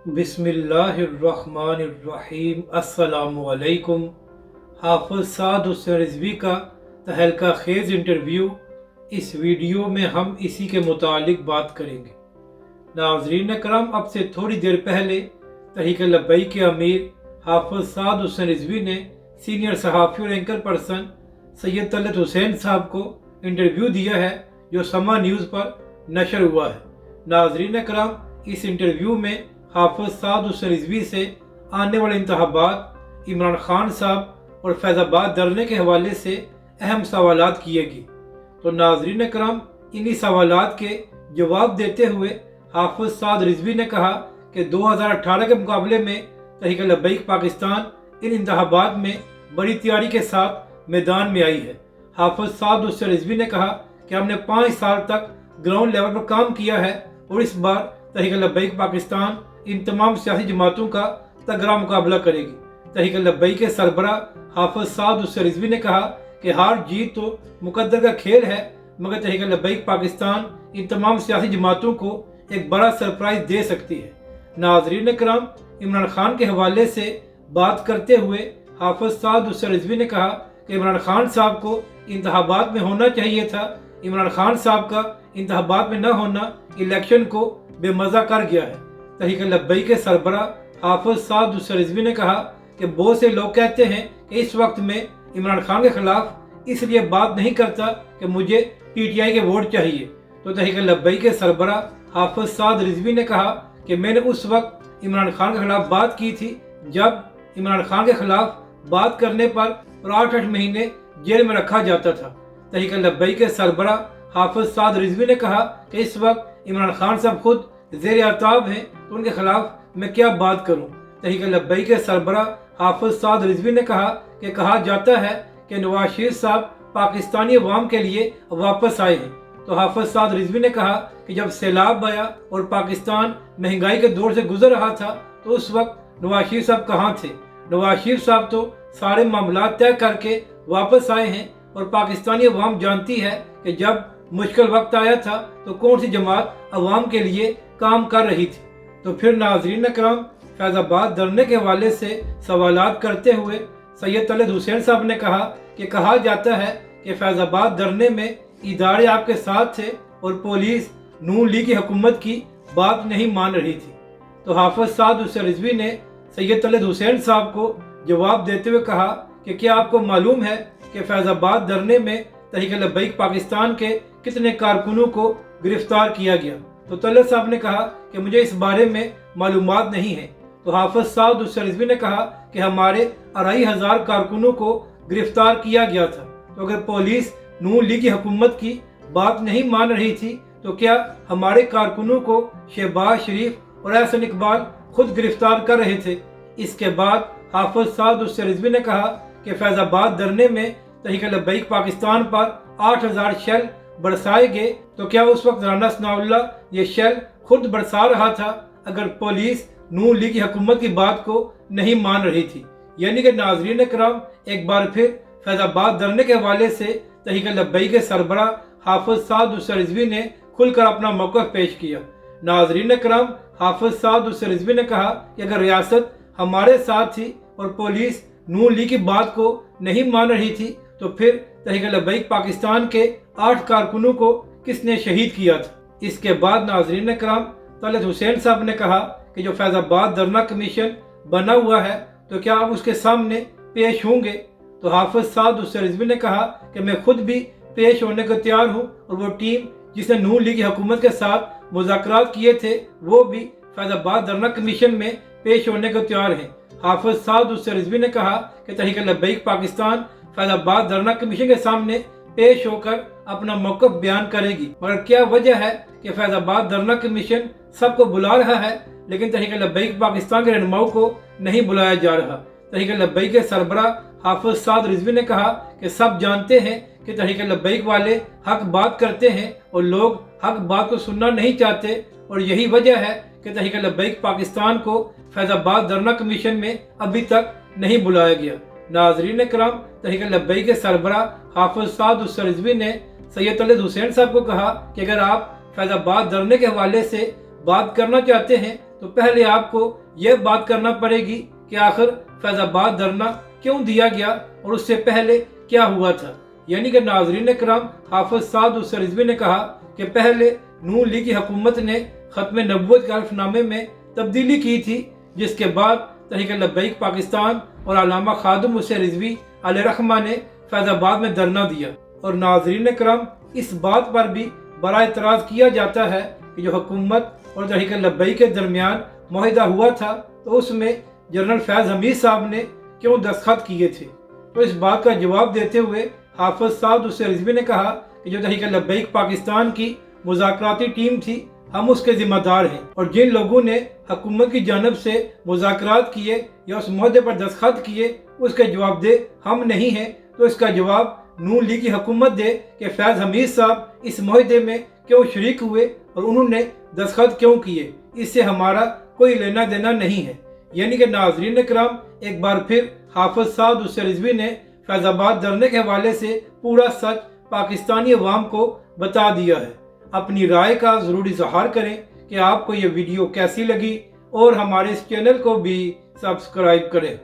बिस्मिल्लाहिर्रहमानिर्रहीम। अस्सलामुअलैकुम। हाफ़िज़ साद हुसैन रिज़वी का तहलका खेज़ इंटरव्यू। इस वीडियो में हम इसी के मुतालिक बात करेंगे। नाज़रीन करम, अब से थोड़ी देर पहले तहरीक लब्बैक के अमीर हाफ़िज़ साद हुसैन रिज़वी ने सीनियर सहाफ़ी और एंकर पर्सन सैयद तलत हुसैन साहब को इंटरव्यू दिया है, जो समा न्यूज़ पर नशर हुआ है। नाज़रीन करम, इस इंटरव्यू में हाफ़िज़ साद हुसैन रिज़वी से आने वाले इंतखाबात, इमरान खान साहब और फैज़ाबाद धरने के हवाले से अहम सवालात किए गए। तो नाज़रीन करम, इन्हीं सवालात के जवाब देते हुए हाफ़िज़ साद रिज़वी ने कहा कि 2018 के मुकाबले में तहरीक लब्बैक पाकिस्तान इन इंतखाबात में बड़ी तैयारी के साथ मैदान में आई है। हाफ़िज़ साद हुसैन रिज़वी ने कहा कि हमने 5 साल तक ग्राउंड लेवल पर काम किया है और इस बार तहरीक लब्बैक पाकिस्तान इन तमाम सियासी जमातों का तगड़ा मुकाबला करेगी। तहरीक लब्बैक के सरबराह हाफ़िज़ साद हुसैन रिज़वी ने कहा कि हार जीत तो मुकद्दर का खेल है, मगर तहरीक लब्बैक पाकिस्तान इन तमाम सियासी जमातों को एक बड़ा सरप्राइज दे सकती है। नाज़रीन करम, इमरान खान के हवाले से बात करते हुए हाफ़िज़ साद हुसैन रिज़वी ने कहा कि इमरान खान साहब को इंतखाबात में होना चाहिए था। इमरान खान साहब का इंतखाबात में न होना इलेक्शन को बेमज़ा कर गया है। तहरीक लब्बैक के सरबराह हाफ़िज़ साद हुसैन रिज़वी ने कहा कि बहुत से लोग कहते हैं कि इस वक्त में इमरान खान के खिलाफ इसलिए बात नहीं करता कि मुझे PTI के वोट चाहिए। तो तहरीक लब्बैक के सरबराह हाफ़िज़ साद रिज़वी ने कहा कि मैंने उस वक्त इमरान खान के खिलाफ बात की थी जब इमरान खान के खिलाफ बात करने पर 8-8 महीने जेल में रखा जाता था। तहरीक लब्बैक के सरबराह हाफ़िज़ साद रिज़वी ने कहा कि इस वक्त इमरान खान साहब खुद ज़ेर आताब हैं, तो उनके खिलाफ मैं क्या बात करूं। तहरीक लब्बैक के सरबराह हाफ़िज़ साद रिज़वी ने कहा कि कहा जाता है कि नवाज शरीफ साहब पाकिस्तानी अवाम के लिए वापस आए हैं। तो हाफ़िज़ साद रिज़वी ने कहा कि जब सैलाब आया और पाकिस्तान महंगाई के दौर से गुजर रहा था, तो उस वक्त नवाज शरीफ साहब कहाँ थे। नवाज शरीफ साहब तो सारे मामला तय करके वापस आए हैं और पाकिस्तानी अवाम जानती है कि जब मुश्किल वक्त आया था तो कौन सी जमात अवाम के लिए काम कर रही थी। तो फिर नाज़रीन करम, फैज़ाबाद धरने के हवाले से सवालात करते हुए सैयद तलत हुसैन साहब ने कहा कि कहा जाता है कि फैज़ाबाद धरने में इदारे आपके साथ थे और पुलिस नून लीग की हुकूमत की बात नहीं मान रही थी। तो हाफ़िज़ साद हुसैन रिज़वी ने सैयद तलत हुसैन साहब को जवाब देते हुए कहा कि क्या आपको मालूम है कि फैज़ाबाद धरने में तहरीक लब्बैक पाकिस्तान के कितने कारकुनों को गिरफ्तार किया गया। तो तलत साहब ने कहा कि मुझे इस बारे में मालूमात नहीं है। तो हाफ़िज़ साद हुसैन रिज़वी ने कहा कि हमारे 2,500 कारकुनों को गिरफ्तार किया गया था। तो अगर पुलिस नून लीग की हुकूमत की बात नहीं मान रही थी, तो क्या हमारे कारकुनों को शहबाज शरीफ और एहसन इकबाल खुद गिरफ्तार कर रहे थे। इसके बाद हाफ़िज़ साद हुसैन रिज़वी ने कहा कि फैज़ाबाद धरने में तहरीक लब्बैक पाकिस्तान पर 8,000 शेल बरसाए गए, तो क्या उस वक्त राना सनाउल्लाह ये शेल खुद बरसा रहा था अगर पुलिस नून लीग की हुकूमत की बात को नहीं मान रही थी। यानी कि नाज़रीन करम, एक बार फिर फैज़ाबाद धरने के हवाले से तहरीक लब्बैक के सरबराह हाफ़िज़ साद हुसैन रिज़वी ने खुलकर अपना मौक़िफ़ पेश किया। नाज़रीन करम, हाफ़िज़ साद हुसैन रिज़वी ने कहा कि अगर रियासत हमारे साथ थी और पुलिस नून लीग की बात को नहीं मान रही थी, तो फिर तहरीक लब्बैक पाकिस्तान के 8 कारकुनों को किसने शहीद किया था। इसके बाद नाज़रीन करम, तलत हुसैन साहब ने कहा कि जो फैज़ाबाद धरना कमीशन बना हुआ है, तो क्या आप उसके सामने पेश होंगे। तो हाफ़िज़ साद हुसैन रिज़वी ने कहा कि मैं खुद भी पेश होने को तैयार हूँ और वो टीम जिसने नून लीग की हुकूमत के साथ मुज़ाकरात किए थे, वो भी फैज़ाबाद धरना कमीशन में पेश होने को तैयार हैं। हाफ़िज़ साद हुसैन रिज़वी ने कहा कि तहरीक लब्बैक पाकिस्तान फैज़ाबाद धरना कमीशन के सामने पेश होकर अपना मौक़िफ़ बयान करेगी। मगर क्या वजह है कि फैज़ाबाद धरना कमीशन सबको बुला रहा है, लेकिन तहरीक लब्बैक पाकिस्तान के रहनुमाओं को नहीं बुलाया जा रहा। तहरीक लब्बैक के सरबराह हाफ़िज़ साद रिज़वी ने कहा कि सब जानते हैं कि तहरीक लब्बैक वाले हक बात करते हैं और लोग हक बात को सुनना नहीं चाहते, और यही वजह है कि तहरीक लब्बैक पाकिस्तान को फैज़ाबाद धरना कमीशन में अभी तक नहीं बुलाया गया। नाज़रीन करम, तहरीक लब्बैक के सरबराह हाफ़िज़ साद हुसैन रिज़वी ने सैयद तलत हुसैन साहब को कहा कि अगर आप फैज़ाबाद धरने के हवाले से बात करना चाहते हैं तो पहले आपको यह बात करना पड़ेगी कि आखिर फैज़ाबाद धरना क्यों दिया गया और उससे पहले क्या हुआ था। यानी कि नाज़रीन कराम, हाफिज़ साद उस रिज़वी ने कहा कि पहले नून लीग की हुकूमत ने ख़त्म नबूवत के हल्फनामे में तब्दीली की थी, जिसके बाद तहरीक लब्बैक पाकिस्तान और अल्लामा खादिम हुसैन रिज़वी अलैहिर्रहमा ने फैज़ाबाद में धरना दिया। और नाज़रीन कराम, इस बात पर भी बड़ा एतराज़ किया जाता है कि जो हुकूमत और तहरीक लब्बैक के दरमियान मुआहिदा हुआ था तो उसमें जनरल फैज़ हमीद साहब ने क्यों दस्तखत किए थे। तो इस बात का जवाब देते हुए हाफिज़ साद उस रिज़वी ने कहा कि जो तहरीक लब्बैक पाकिस्तान की मुज़ाकराती टीम थी, हम उसके ज़िम्मेदार हैं, और जिन लोगों ने हुकूमत की जानब से मुज़ाकरात किए या उस मुआहदे पर दस्तखत किए उसके जवाबदेह हम नहीं हैं। तो इसका जवाब नून लीग की हुकूमत दे कि फैज़ हमीद साहब इस मुआहदे में क्यों शरीक हुए और उन्होंने दस्तखत क्यों किए, इससे हमारा कोई लेना देना नहीं है। यानी कि नाज़रीन कराम, एक बार फिर हाफिज़ साद उस रिज़वी ने फैज़ाबाद धरने के हवाले से पूरा सच पाकिस्तानी अवाम को बता दिया है। अपनी राय का ज़रूर इज़हार करें कि आपको ये वीडियो कैसी लगी और हमारे इस चैनल को भी सब्सक्राइब करें।